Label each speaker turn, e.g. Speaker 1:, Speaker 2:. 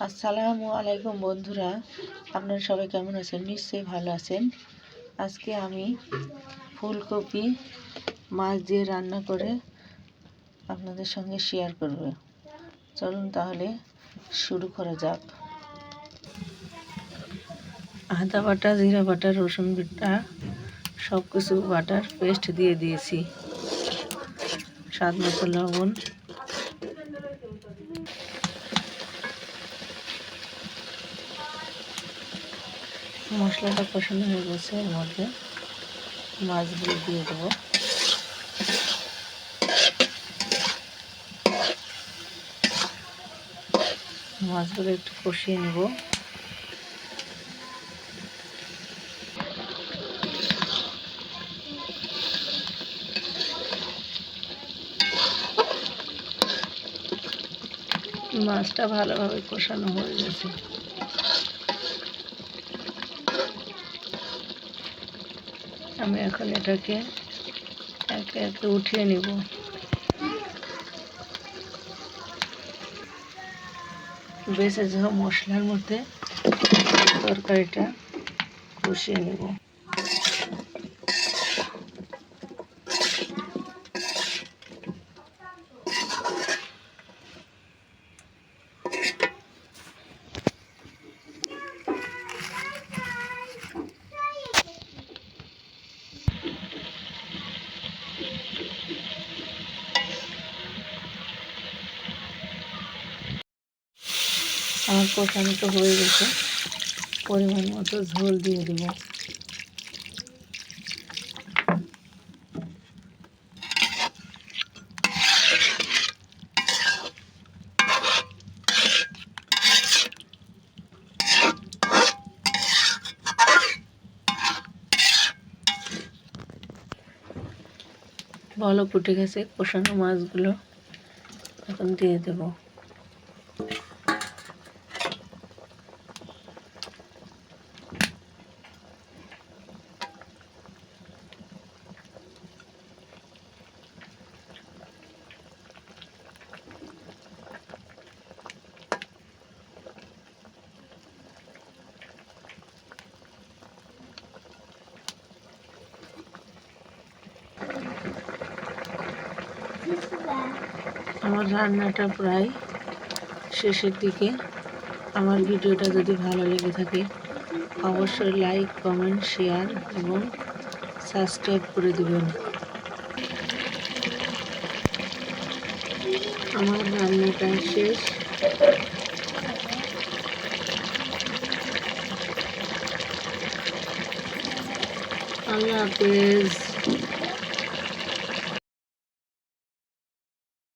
Speaker 1: আসসালামু আলাইকুম বন্ধুরা, আপনারা সবাই কেমন আছেন? নিশ্চয়ই ভালো আছেন। আজকে আমি ফুলকপি মাছ দিয়ে রান্না করে আপনাদের সঙ্গে শেয়ার করব। চলুন তাহলে শুরু করা যাক। আদা বাটা, জিরা বাটা, রসুন বাটা সব কিছু বাটার পেস্ট দিয়ে দিয়েছি। স্বাদ মতো লবণ, মশলাটা কষানো হয়ে গেছে। এর মধ্যে মাছগুলো দিয়ে দেবো। মাছগুলো একটু কষিয়ে নেব। মাছটা ভালোভাবে কষানো হয়ে গেছে। আমি এখন এটাকে একে একে উঠিয়ে নেব। বেঁচে যাওয়া মশলার মধ্যে তরকারিটা কষিয়ে নেব। আমার কষানো তো হয়ে গেছে। পরিমাণ মতো ঝোল দিয়ে দেব। ভালো ফুটে গেছে। কষানো মাছগুলো এখন দিয়ে দেব। আমার রান্নাটা প্রায় শেষের দিকে। আমার ভিডিওটা যদি ভালো লেগে থাকে অবশ্যই লাইক, কমেন্ট, শেয়ার এবং সাবস্ক্রাইব করে দেবেন। আমার রান্নাটা শেষ। আল্লাহ হাফেজ।